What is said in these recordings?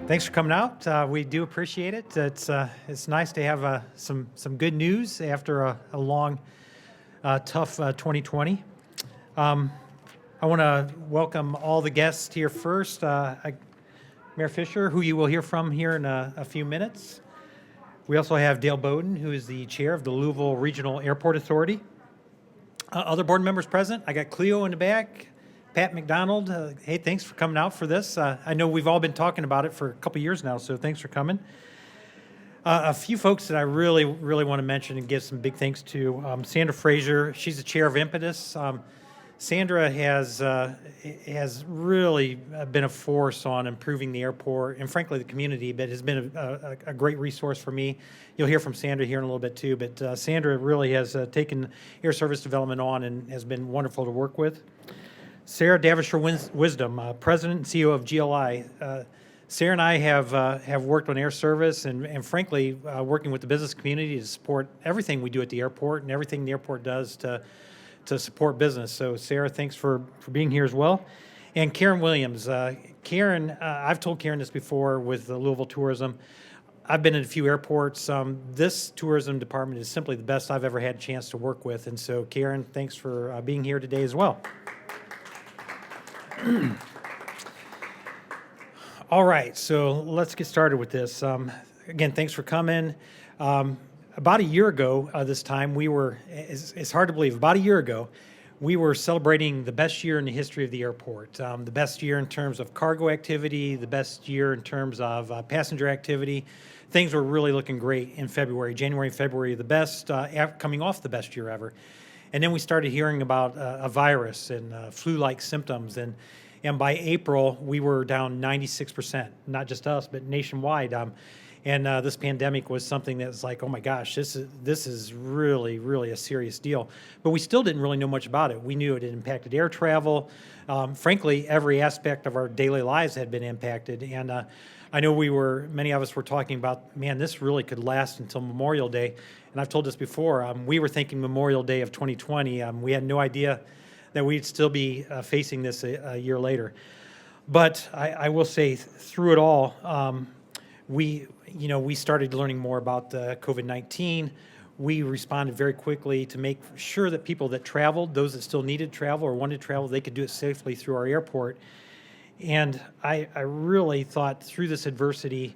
Thanks for coming out. We do appreciate it. It's nice to have some good news after a long, tough 2020. I want to welcome all the guests here first. Mayor Fisher, who you will hear from here in a few minutes. We also have Dale Bowden, who is the chair of the Louisville Regional Airport Authority. Other board members present. I got Cleo in the back. Pat McDonald, hey, thanks for coming out for this. I know we've all been talking about it for a couple years now, so thanks for coming. A few folks that I really want to mention and give some big thanks to. Sandra Frazier, she's the chair of Impetus. Sandra has really been a force on improving the airport and frankly the community, but has been a great resource for me. You'll hear from Sandra here in a little bit too, but Sandra really has taken air service development on and has been wonderful to work with. Sarah Davisher-Wisdom, President and CEO of GLI. Sarah and I have worked on air service and frankly, working with the business community to support everything we do at the airport and everything the airport does to support business. So Sarah, thanks for being here as well. And Karen Williams. Karen, I've told Karen this before with the Louisville Tourism. I've been in a few airports. This tourism department is simply the best I've ever had a chance to work with. And so Karen, thanks for being here today as well. All right, so let's get started with this. Again, thanks for coming. About a year ago, this time, it's hard to believe, about a year ago, we were celebrating the best year in the history of the airport. The best year in terms of cargo activity, the best year in terms of passenger activity. Things were really looking great in February. January and February, the best, coming off the best year ever. And then we started hearing about a virus and flu-like symptoms. And by April, we were down 96%, not just us, but nationwide. And this pandemic was something that was like, oh my gosh, this is really a serious deal. But we still didn't really know much about it. We knew it had impacted air travel. Frankly, every aspect of our daily lives had been impacted. And I know many of us were talking about, man, this really could last until Memorial Day. And I've told this before, we were thinking Memorial Day of 2020. We had no idea that we'd still be facing this a year later. But I will say through it all, we started learning more about COVID-19. We responded very quickly to make sure that people that traveled, those that still needed travel or wanted to travel, they could do it safely through our airport. And I really thought through this adversity,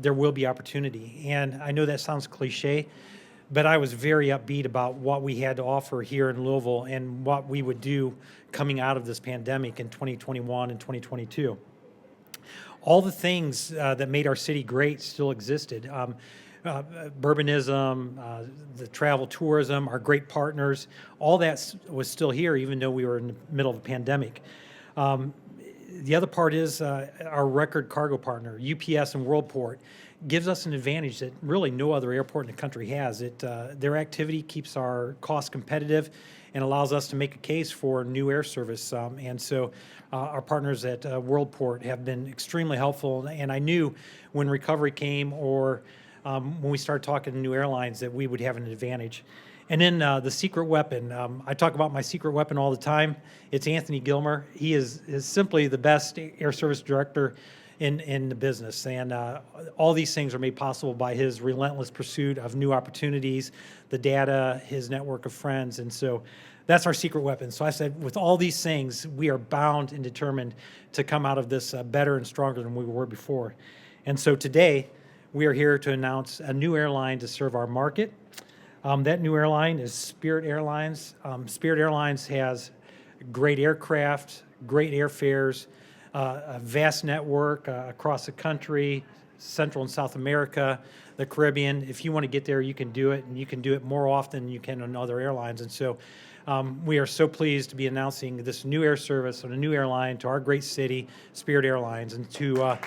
there will be opportunity. And I know that sounds cliche, but I was very upbeat about what we had to offer here in Louisville and what we would do coming out of this pandemic in 2021 and 2022. All the things that made our city great still existed. Bourbonism, the travel tourism, our great partners, all that was still here even though we were in the middle of a pandemic. The other part is our record cargo partner, UPS and Worldport, gives us an advantage that really no other airport in the country has. Their activity keeps our costs competitive and allows us to make a case for new air service. And so our partners at Worldport have been extremely helpful. And I knew when recovery came or when we started talking to new airlines that we would have an advantage. And then the secret weapon. I talk about my secret weapon all the time. It's Anthony Gilmer. He is simply the best air service director in the business. And all these things are made possible by his relentless pursuit of new opportunities, the data, his network of friends. And so that's our secret weapon. So I said, with all these things, we are bound and determined to come out of this better and stronger than we were before. And so today, we are here to announce a new airline to serve our market. That new airline is Spirit Airlines. Spirit Airlines has great aircraft, great airfares, a vast network across the country, Central and South America, the Caribbean. If you want to get there, you can do it, and you can do it more often than you can on other airlines. And so we are so pleased to be announcing this new air service on a new airline to our great city, Spirit Airlines, and to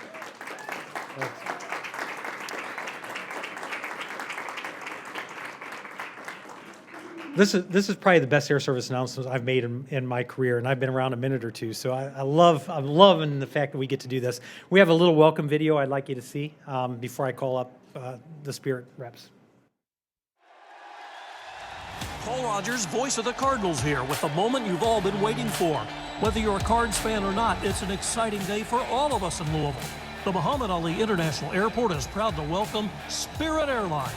This is probably the best air service announcement I've made in my career, and I've been around a minute or two. So I'm loving the fact that we get to do this. We have a little welcome video I'd like you to see before I call up the Spirit reps. Paul Rogers, voice of the Cardinals here with the moment you've all been waiting for. Whether you're a Cards fan or not, it's an exciting day for all of us in Louisville. The Muhammad Ali International Airport is proud to welcome Spirit Airlines.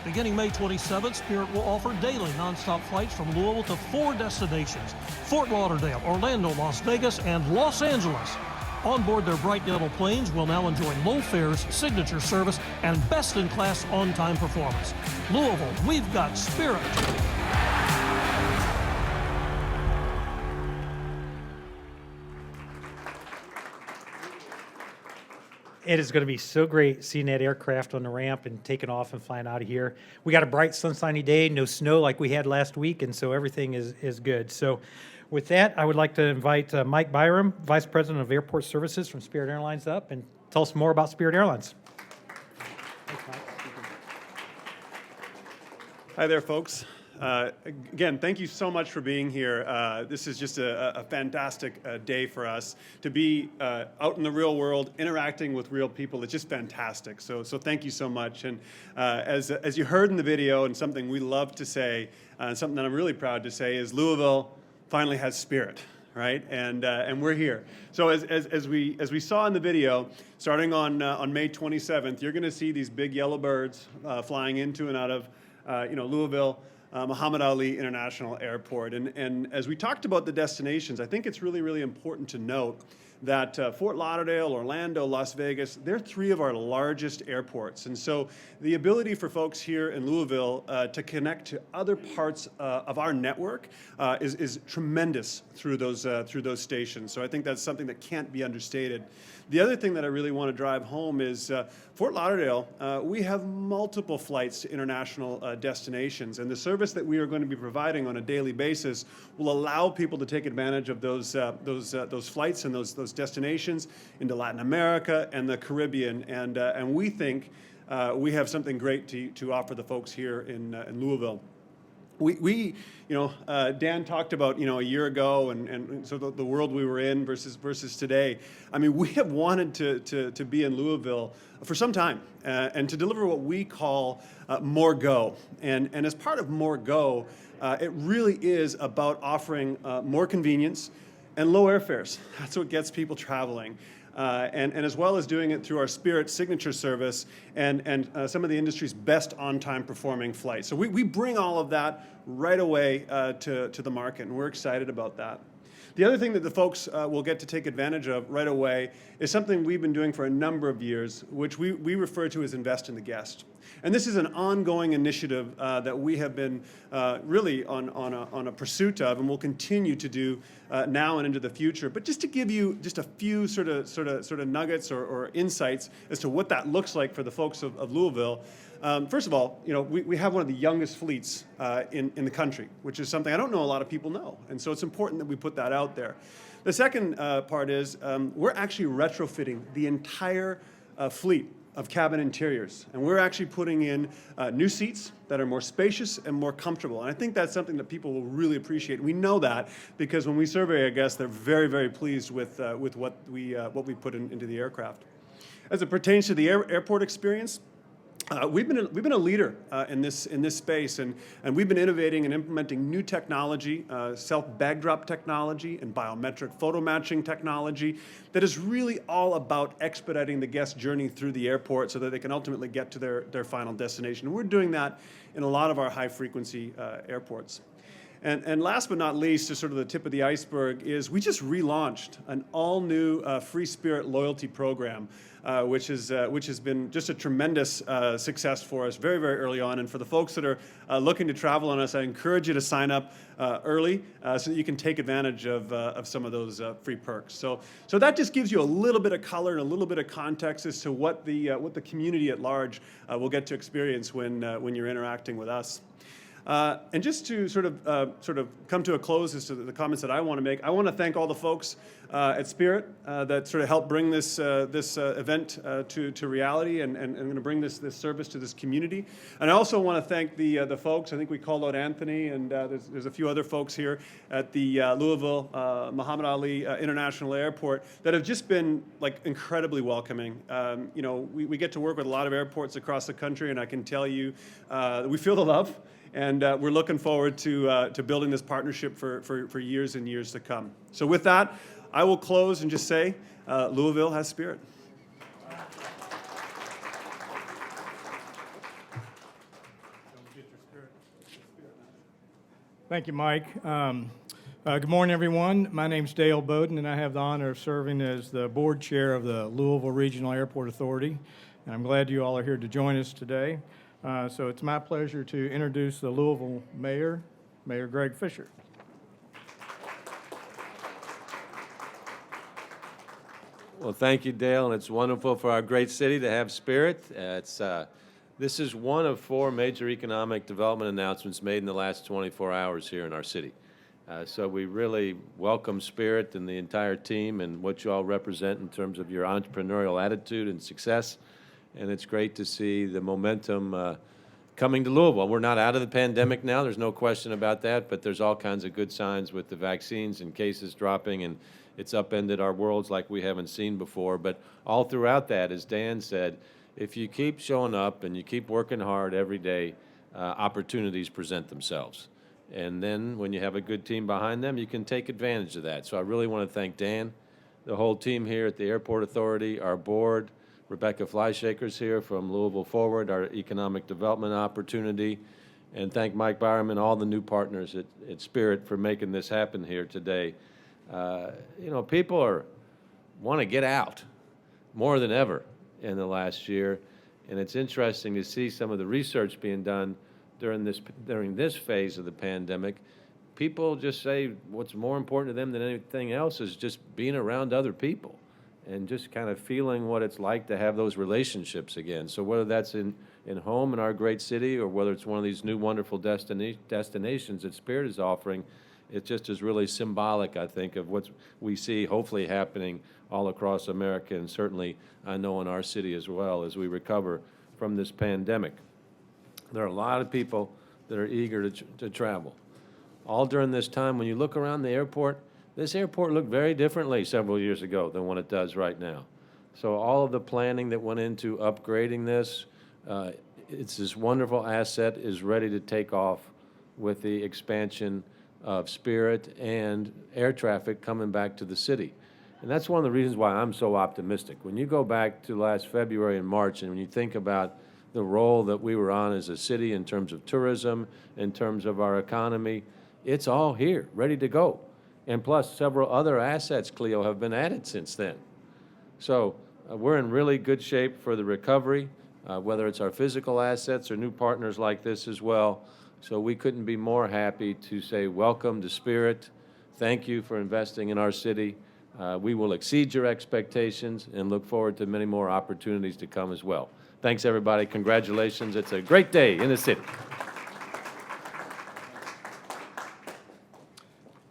Beginning May 27th, Spirit will offer daily nonstop flights from Louisville to 4 destinations: Fort Lauderdale, Orlando, Las Vegas, and Los Angeles. On board their bright yellow planes, we'll now enjoy low fares, signature service, and best-in-class on-time performance. Louisville, we've got Spirit. It is going to be so great seeing that aircraft on the ramp and taking off and flying out of here. We got a bright, sunshiny day, no snow like we had last week, and so everything is good. So with that, I would like to invite Mike Byram, Vice President of Airport Services from Spirit Airlines, up and tell us more about Spirit Airlines. Thanks, Mike. Hi there, folks. Again, thank you so much for being here. This is just a fantastic day for us to be out in the real world, interacting with real people. It's just fantastic. So thank you so much. And as you heard in the video, and something we love to say, and something that I'm really proud to say, is Louisville finally has Spirit, right? And we're here. So as we saw in the video, starting on May 27th, you're going to see these big yellow birds flying into and out of Louisville. Muhammad Ali International Airport. And as we talked about the destinations, I think it's really, really important to note that Fort Lauderdale, Orlando, Las Vegas, they're 3 of our largest airports. And so the ability for folks here in Louisville to connect to other parts of our network is tremendous through those stations. So I think that's something that can't be understated. The other thing that I really want to drive home is Fort Lauderdale, we have multiple flights to international destinations, and the service that we are going to be providing on a daily basis will allow people to take advantage of those flights and those destinations into Latin America and the Caribbean, and we think we have something great to offer the folks here in Louisville. Dan talked about, a year ago and so the world we were in versus today. I mean, we have wanted to be in Louisville for some time and to deliver what we call More Go. And as part of More Go, it really is about offering more convenience and low airfares. That's what gets people traveling. And as well as doing it through our Spirit signature service and some of the industry's best on-time performing flights. So we bring all of that right away to the market, and we're excited about that. The other thing that the folks will get to take advantage of right away is something we've been doing for a number of years, which we refer to as Invest in the Guest. And this is an ongoing initiative that we have been really on a pursuit of, and will continue to do now and into the future. But just to give you just a few sort of nuggets or insights as to what that looks like for the folks of Louisville. First of all, we have one of the youngest fleets in the country, which is something I don't know a lot of people know, and so it's important that we put that out there. The second part is we're actually retrofitting the entire fleet of cabin interiors, and we're actually putting in new seats that are more spacious and more comfortable, and I think that's something that people will really appreciate. We know that because when we survey our guests, they're very, very pleased with what we put into the aircraft. As it pertains to the airport experience, we've been a leader in this space, and we've been innovating and implementing new technology, self-bag drop technology and biometric photo matching technology that is really all about expediting the guest journey through the airport so that they can ultimately get to their final destination. And we're doing that in a lot of our high-frequency airports. And last but not least, just sort of the tip of the iceberg, is we just relaunched an all-new Free Spirit loyalty program, which has been just a tremendous success for us very, very early on. And for the folks that are looking to travel on us, I encourage you to sign up early so that you can take advantage of some of those free perks. So that just gives you a little bit of color and a little bit of context as to what the community at large will get to experience when you're interacting with us. And just to sort of come to a close as to the comments that I want to make, I want to thank all the folks at Spirit that sort of helped bring this event to reality and going to bring this service to this community. And I also want to thank the folks. I think we called out Anthony, and there's a few other folks here at the Louisville Muhammad Ali International Airport that have just been incredibly welcoming. We get to work with a lot of airports across the country, and I can tell you we feel the love. And we're looking forward to building this partnership for years and years to come. So with that, I will close and just say, Louisville has Spirit. Thank you, Mike. Good morning, everyone. My name's Dale Bowden, and I have the honor of serving as the board chair of the Louisville Regional Airport Authority. And I'm glad you all are here to join us today. So it's my pleasure to introduce the Louisville Mayor, Mayor Greg Fisher. Well, thank you, Dale, and it's wonderful for our great city to have Spirit. This is one of 4 major economic development announcements made in the last 24 hours here in our city. So we really welcome Spirit and the entire team and what you all represent in terms of your entrepreneurial attitude and success. And it's great to see the momentum coming to Louisville. We're not out of the pandemic now, there's no question about that, but there's all kinds of good signs with the vaccines and cases dropping, and it's upended our worlds like we haven't seen before. But all throughout that, as Dan said, if you keep showing up and you keep working hard every day, opportunities present themselves. And then when you have a good team behind them, you can take advantage of that. So I really want to thank Dan, the whole team here at the Airport Authority, our board, Rebecca Flyshaker's here from Louisville Forward, our economic development opportunity, and thank Mike Byram and all the new partners at Spirit for making this happen here today. People want to get out more than ever in the last year, and it's interesting to see some of the research being done during this phase of the pandemic. People just say what's more important to them than anything else is just being around other people and just kind of feeling what it's like to have those relationships again. So whether that's in home in our great city or whether it's one of these new wonderful destinations that Spirit is offering, it just is really symbolic, I think, of what we see hopefully happening all across America, and certainly I know in our city as well as we recover from this pandemic. There are a lot of people that are eager to travel. All during this time, when you look around the airport, this airport looked very differently several years ago than what it does right now. So all of the planning that went into upgrading this, it's this wonderful asset is ready to take off with the expansion of Spirit and air traffic coming back to the city. And that's one of the reasons why I'm so optimistic. When you go back to last February and March, and when you think about the role that we were on as a city in terms of tourism, in terms of our economy, it's all here, ready to go. And plus, several other assets, Cleo, have been added since then. So we're in really good shape for the recovery, whether it's our physical assets or new partners like this as well. So we couldn't be more happy to say welcome to Spirit. Thank you for investing in our city. We will exceed your expectations and look forward to many more opportunities to come as well. Thanks, everybody. Congratulations. It's a great day in the city.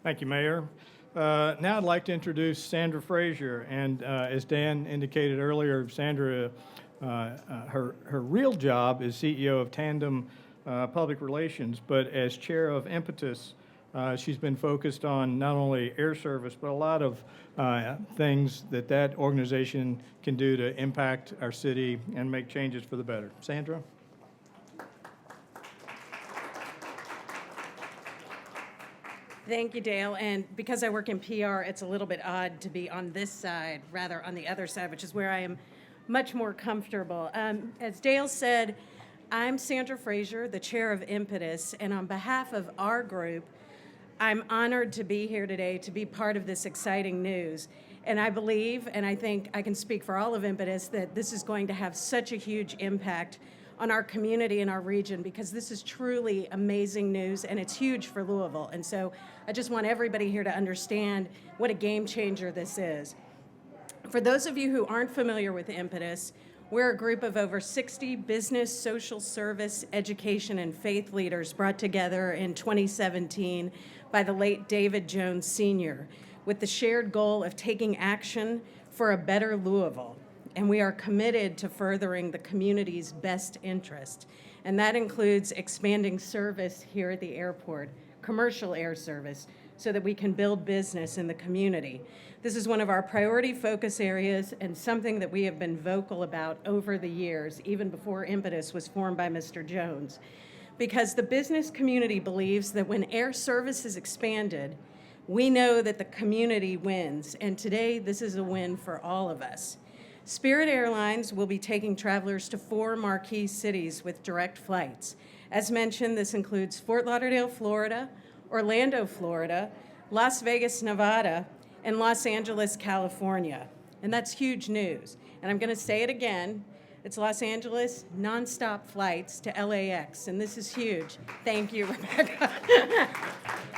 Thank you, Mayor. Now I'd like to introduce Sandra Frazier. And as Dan indicated earlier, Sandra, her real job is CEO of Tandem Public Relations, but as chair of Impetus, she's been focused on not only air service, but a lot of things that organization can do to impact our city and make changes for the better. Sandra? Thank you, Dale. And because I work in PR, it's a little bit odd to be on this side, rather on the other side, which is where I am much more comfortable. As Dale said, I'm Sandra Frazier, the chair of Impetus, and on behalf of our group, I'm honored to be here today to be part of this exciting news. And I believe, and I think I can speak for all of Impetus, that this is going to have such a huge impact on our community and our region, because this is truly amazing news and it's huge for Louisville. And so I just want everybody here to understand what a game changer this is. For those of you who aren't familiar with Impetus, we're a group of over 60 business, social service, education, and faith leaders brought together in 2017 by the late David Jones Sr. with the shared goal of taking action for a better Louisville. And we are committed to furthering the community's best interest. And that includes expanding service here at the airport, commercial air service, so that we can build business in the community. This is one of our priority focus areas and something that we have been vocal about over the years, even before Impetus was formed by Mr. Jones. Because the business community believes that when air service is expanded, we know that the community wins. And today, this is a win for all of us. Spirit Airlines will be taking travelers to 4 marquee cities with direct flights. As mentioned, this includes Fort Lauderdale, Florida, Orlando, Florida, Las Vegas, Nevada, and Los Angeles, California. And that's huge news. And I'm going to say it again. It's Los Angeles nonstop flights to LAX, and this is huge. Thank you, Rebecca.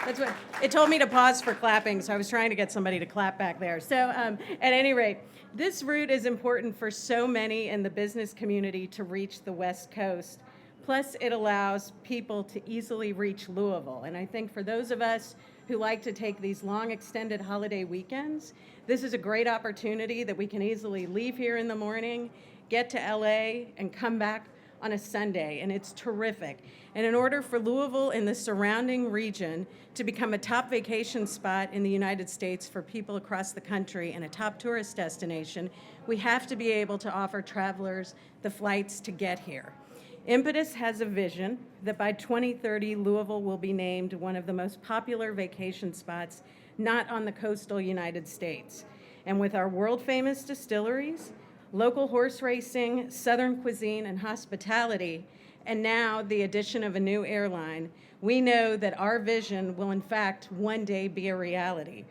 That's what it told me to pause for clapping, so I was trying to get somebody to clap back there. So at any rate, this route is important for so many in the business community to reach the West Coast. Plus, it allows people to easily reach Louisville. And I think for those of us who like to take these long extended holiday weekends, this is a great opportunity that we can easily leave here in the morning, get to LA, and come back on a Sunday, and it's terrific. And in order for Louisville and the surrounding region to become a top vacation spot in the United States for people across the country and a top tourist destination, we have to be able to offer travelers the flights to get here. Impetus has a vision that by 2030, Louisville will be named one of the most popular vacation spots not on the coastal United States. And with our world-famous distilleries, local horse racing, Southern cuisine, and hospitality, and now the addition of a new airline, we know that our vision will in fact one day be a reality.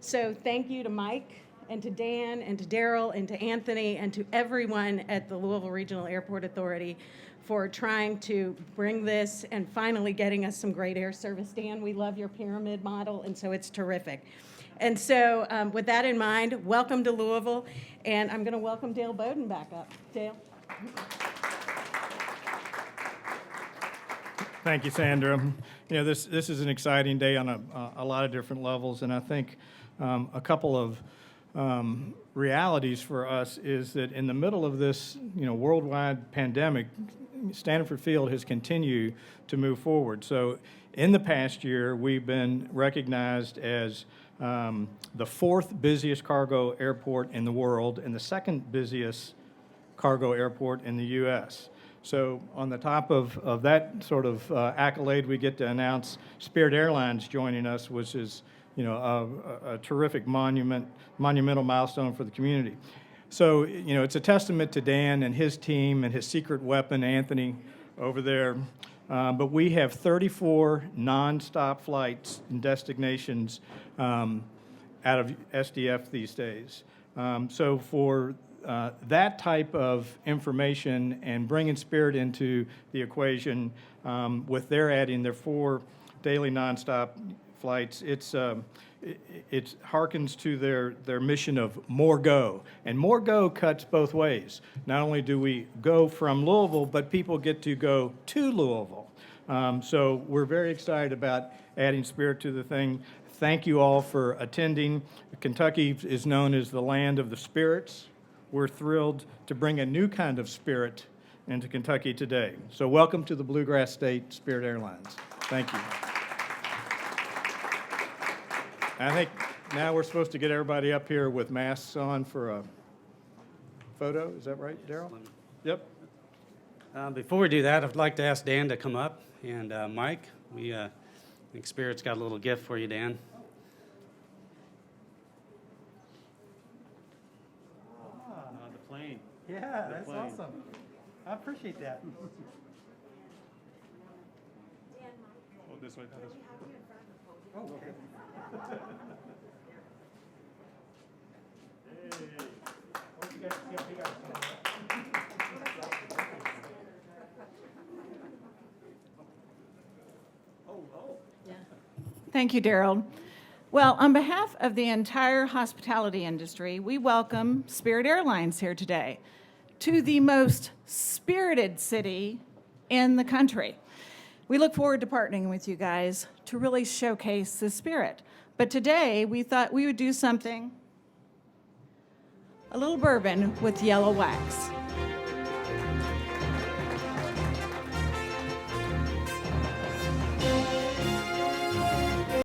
So thank you to Mike, and to Dan, and to Daryl, and to Anthony, and to everyone at the Louisville Regional Airport Authority for trying to bring this and finally getting us some great air service. Dan, we love your pyramid model, and so it's terrific. And so with that in mind, welcome to Louisville, and I'm gonna welcome Dale Bowden back up. Dale. Thank you, Sandra. You know, this is an exciting day on a lot of different levels, and I think a couple of realities for us is that in the middle of this, worldwide pandemic, Stanford Field has continued to move forward. So in the past year, we've been recognized as the fourth busiest cargo airport in the world and the second busiest cargo airport in the U.S. So on the top of that sort of accolade, we get to announce Spirit Airlines joining us, which is a terrific monumental milestone for the community. So, it's a testament to Dan and his team and his secret weapon, Anthony, over there. But we have 34 nonstop flights and destinations out of SDF these days. So for that type of information and bringing Spirit into the equation, with their adding their 4 daily nonstop flights, it harkens to their mission of more go. And more go cuts both ways. Not only do we go from Louisville, but people get to go to Louisville. So we're very excited about adding Spirit to the thing. Thank you all for attending. Kentucky is known as the land of the spirits. We're thrilled to bring a new kind of spirit into Kentucky today. So welcome to the Bluegrass State Spirit Airlines. Thank you. I think now we're supposed to get everybody up here with masks on for a photo. Is that right, Daryl? Yep. Before we do that, I'd like to ask Dan to come up. And Mike, we think Spirit's got a little gift for you, Dan. The plane. Yeah, that's awesome. I appreciate that. Oh, this way. Okay. Thank you, Daryl. Well, on behalf of the entire hospitality industry, we welcome Spirit Airlines here today to the most spirited city in the country. We look forward to partnering with you guys to really showcase the spirit. But today, we thought we would do something, a little bourbon with yellow wax.